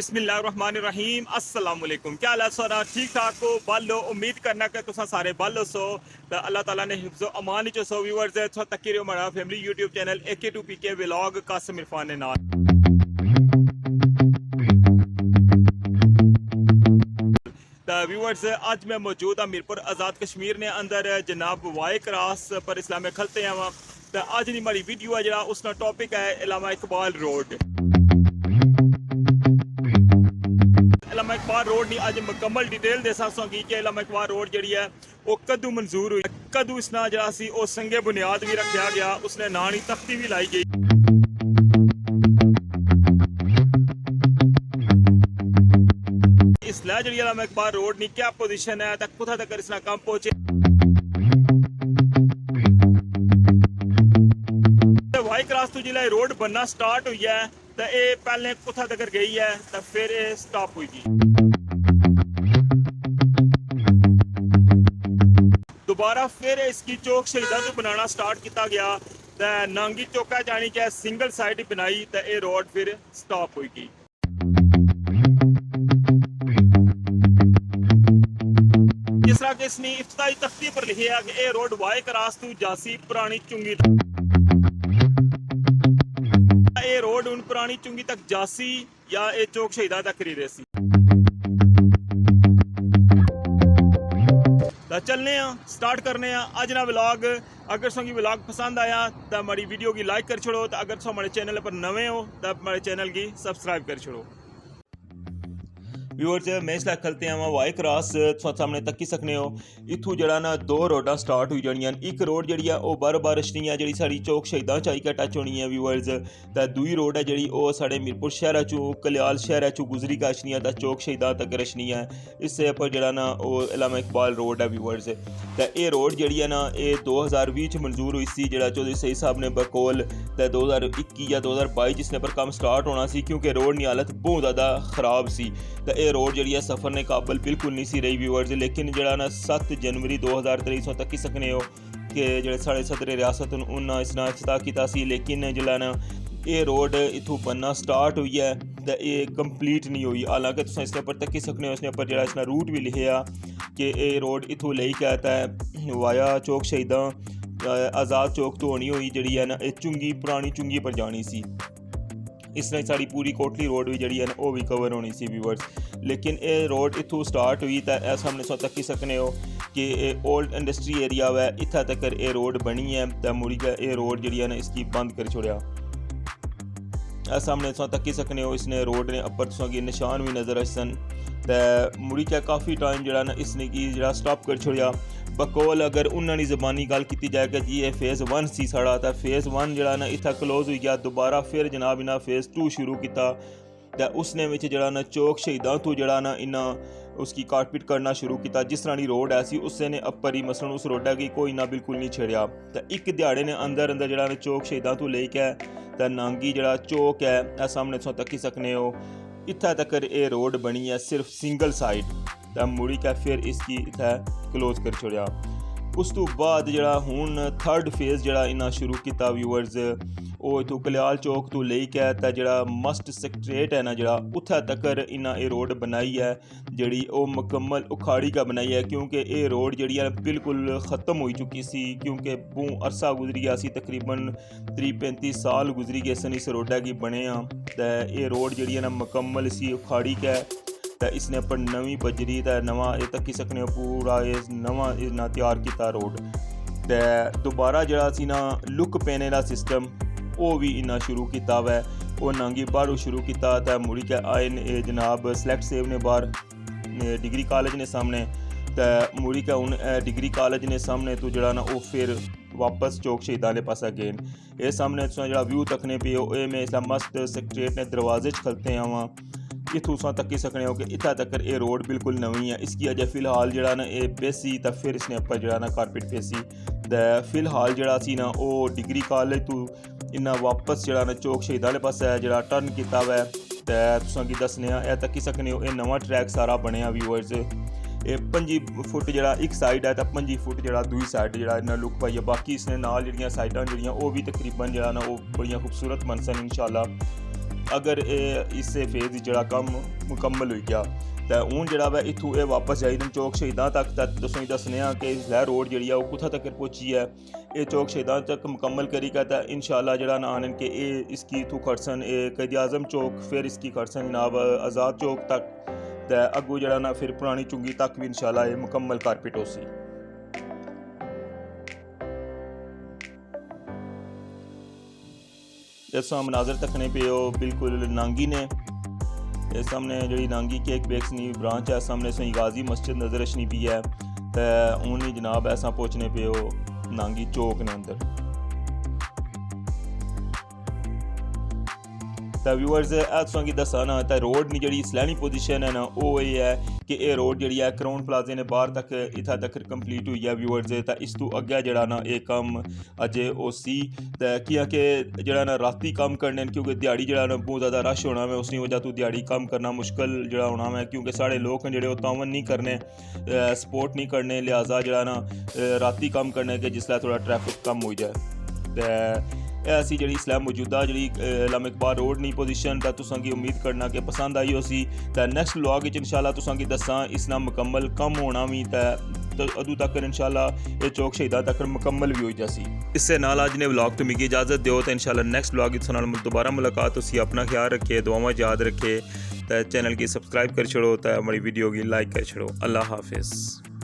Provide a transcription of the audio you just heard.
बिस्मिल्लाहिर्रहमानिर्रहीम अस्सलाम वालेकुम। क्या हाल है सारा ठीक ठाक हो बालो। उम्मीद करना कि तुसा सारे बालो सो तो अल्लाह ताला ने हिफ्ज़ो अमान च सो व्यूअर्स है तो तक हमारा family YouTube channel AK2PK vlog Qasim Irfan ने नाल व्यूअर्स अज मैं मौजूद हाँ मीरपुर आज़ाद कश्मीर ने अंदर जनाब वाई क्रॉस पर इस्लाम खलते हैं तो अज की हमारी वीडियो है जरा उसका टॉपिक है इलामा इकबाल रोड। इलामा इकबाल रोड की अज मुकम्मल डिटेल दे सकती कि इलामा इकबाल रोड जी है वो कदू मंजूर हुई, कदू इसना जरा सी वो संगे बुनियाद भी रखा गया, उसने नानी तख्ती भी लाई गई। इसलिए जी इलामा इकबाल रोड की क्या पोजीशन है तक कुथा तक इसना काम पहुंचे। वाई क्रॉस तो जिला रोड बनना स्टार्ट हुई है तो ये पहले कुथा तक गई है तो फिर ये स्टॉप हुई। दोबारा फिर इसकी चौक शहीदा तो बनाना स्टार्ट किया गया तो नांगी चौका जानी कि सिंगल साइड बनाई तो ये रोड फिर स्टॉप हुई। जिस तरह कि इसने इफ्ताही तख्ती पर लिखा कि ये रोड वाई क्रॉस तो जासी पुरानी चुंगी ये रोड उन पुरानी चुंगी तक जासी या ये चौक शहीदा तक खरीदे सी। तो चलने स्टार्ट करने अज ना व्लॉग। अगर तुम व्लॉग पसंद आया तो हमारी वीडियो की लाइक कर छोड़ो, तो अगर तुम हमारे चैनल पर नवे हो तो हमारे चैनल की सब्सक्राइब कर छोड़ो। व्यूअर्स मैं इसलिए खलते हैं वाई क्रॉस सामने तक ही सकने हो। इतों जरा ना दो रोडां स्टार्ट हुई जानियां। एक रोड जी बार बार रशनी है जी साड़ी चौक शहीदा च आई के टच होनी है व्यूअर्स। तो दूई रोड है जी साढ़े मीरपुर शहर चो कल्याल शहर चो गुजरी के रशनी है तो चौक शहीदा तक रशनी है। इससे पर जरा ना वो इलामा इकबाल रोड है व्यूअर्स। तो ये रोड जी है ना ये 2020 मंजूर हुई सी जरा चौधरी सही साहब ने बकोल तो 2021 या 2022 जिसने पर काम स्टार्ट होना सी क्योंकि रोड की हालत बहुत ज़्यादा खराब सी। तो ये रोड जी सफ़र ने काबल बिल्कुल नहीं सी रही व्यूअर्स। लेकिन जरा ना 7 जनवरी 2023 तक ही सकने हो कि जो साढ़े सदर रियासत उन्हें इसना इफ्ताह किया सी। लेकिन जला ना ये रोड इतों बनना स्टार्ट हुई है तो ये कंप्लीट नहीं हुई। हालांकि तुम इसके उपर तक ही सकने हो। इसने उपर जो इसना रूट भी लिखा कि ये रोड इतों ले के आता है वाया चौक शहीदा आज़ाद चौक तो होनी हुई जी है ना ये चुंगी पुरानी चुंगी पर जानी सी। इसने साड़ी पूरी कोटली रोड भी जी है ना वो भी कवर होनी सी व्यूअर्स। लेकिन ये रोड इतों स्टार्ट हुई तो ऐसा सामने सो तक ही सकने हो कि ओल्ड इंडस्ट्री एरिया वै इत्था तक ये रोड बनी है तो मुड़ी ये रोड जी है ना इसकी बंद कर छोड़िया। सामने तक ही सकने हो इसने रोड ने अपर तुसा की निशान भी नज़र आसन तो मुड़ी क्या काफ़ी टाइम जरा ना इसने की जरा स्टॉप कर छोड़िया। बकोल अगर उन्होंने ज़बानी गल की जाए कि जी ये फेज़ 1 सी साड़ा तो फेज़ 1 जरा ना इतना क्लोज हो गया। दोबारा फिर जनाब इन्हें फेज़ 2 शुरू किया तो उसने जरा ना चौक शहीदा तो जरा ना इन्हें उसकी कारपेट करना शुरू किया। जिस तरह की रोड ऐसी उससे ने अपर ही मसलन उस रोडा की कोई ना बिल्कुल नहीं छेड़िया। तो एक दिहाड़े ने अंदर अंदर जरा चौक शहीदा तो लेके तो नांगी जरा चौक है सामने तो तक ही सकने हो इत्था तक ये रोड बनी है सिर्फ सिंगल साइड तो मुड़ी का फिर इसकी इत्था क्लोज कर छोड़िया। उस तो बाद जरा हुण थर्ड फेज़ जरा इन्हें शुरू किया व्यूअर्स वो इतों कल्याल चौक तो ले के तो जरा मस्ट सेक्रेट है ना जरा उत्थे तक इन्हें ये रोड बनाई है जी वो मुकम्मल उखाड़ी का बनाई है क्योंकि ये रोड जी है बिल्कुल ख़त्म हो चुकी सी क्योंकि बहुत अरसा गुजरी गया सी तकरीबन 30-35 साल गुजरी गए सन इस रोडा की बने तो ये रोड जी है ना मुकम्मल इसी उखाड़ी का तो इसने पर नवी बजरी तो नवा ये तक ही सकने पूरा ये नवा इन्ना तैयार किया रोड तो दोबारा जरा सी ना लुक पेने का सिस्टम वो भी इन्ना शुरू किया वै वो नांगी बाहरों शुरू किया तो मुड़ी के आए ने जनाब सिलेक्ट सेव ने बाहर डिग्री कॉलेज ने सामने तो मुड़ी के हूँ डिग्री कॉलेज ने सामने तो जरा ना वो फिर वापस चौक शहीदा ने पास अगेन ये सामने जो व्यू तकने पे ये में इसला मस्त सेक्रेट ने दरवाजे खलते हैं वहाँ इतों तक ही सकने हो कि इतना तक ये रोड बिल्कुल नवी है। इसकी अजय फिलहाल जरा ना ये पेसी तो फिर इसने अपर जरा ना कारपेट पेसी तो फिलहाल जरा सी ना वो डिग्री कॉलेज तो इन्ना वापस जरा ना चौक शहीदा वाले पास जरा टर्न किया वै तो तुसां की दसने ए तक ही सकने हो। ये नवा ट्रैक सारा बनया व्यूअर्स ये 5 फुट जरा एक साइड है तो 5 फुट जरा दूई साइड जरा इन्ना लुक पाई है। बाकी इसने नाल जड़ियाँ साइडां जड़ियाँ वो भी तकरीबन जरा ना वो बड़ियाँ खूबसूरत बन सन इंशाल्लाह। अगर इस फेज़ जेह्ड़ा कम्म मुकम्मल होई गया ते हून जेह्ड़ा वै इत्थूं एह् वापस जाई दिन चौक शहीदां तक ते तुसें दस्सने आं कि इसलै रोड जेह्ड़ी ऐ ओह् कुत्थै तक्कर पुज्जी ऐ। एह् चौक शहीदां तक मुकम्मल करी के ते इंशाअल्लाह जेह्ड़ा ना आनन कि एह् इसकी इत्थूं खड़सन क़ायद आज़म चौक, फिर इसकी खड़सन जनाब आज़ाद चौक तक ते अग्गों जेह्ड़ा ना फिर पुरानी चुंगी तक भी इंशाअल्लाह एह् मुकम्मल कारपेट होसी। इस मनाजर तकने पे हो बिल्कुल नांगी ने इस सामने जी नांगी केक बेक्स नी ब्रांच है सामने सही गाजी मस्जिद नज़र अचनी पी है तो हूँ ही जनाब ऐसा पहुँचने पे हो नांगी चौक ने अंदर। तो व्यूअर्स तुसां गी दस्सां ना तो रोड नी जी सलैनी पोजीशन है ना वो ये है कि ये रोड जी है क्राउन प्लाजे ने बाहर तक इत्थै तक कंप्लीट हुई है व्यूअर्स। तो इस तू अग्गै जड़ा ना ये कम्म अजे होसी ते कियां कि जड़ा ना राती कम्म करने क्योंकि दिहाड़ी जड़ा ना बहुत ज़्यादा रश होना में उसकी वजह तो दिहाड़ी कम्म करना मुश्किल जड़ा होना में क्योंकि साढ़े लोग हैं जेह्ड़े तावन नहीं करने सपोर्ट नहीं करने लिहाजा जड़ा ना राती कम्म करने के जिसलै थोड़ा ट्रैफिक कम हो जाए ते ऐसी जी इसलै मौजूदा जी अल्लामा इकबाल रोड नी पोजीशन तो तुसां गी उम्मीद करना कि पसंद आई होसी। तो नैक्सट व्लॉग इंशाल्लाह तुसां गी दस्सां इसना मुकम्मल कम होना भी तो अदू तक इंशाल्लाह ये चौक शहीदा तक मुकम्मल भी हो जासी। इससे नाल अज ने व्लॉग तो मिगी इजाज़त दो तो इंशाल्लाह नैक्सट व्लॉग दोबारा मुलाकात होसी। अपना ख्याल रखे दुआवां याद रखे तो चैनल की सब्सक्राइब कर छोड़ो तो हमारी वीडियो की लाइक कर छोड़ो। अल्लाह हाफिज़।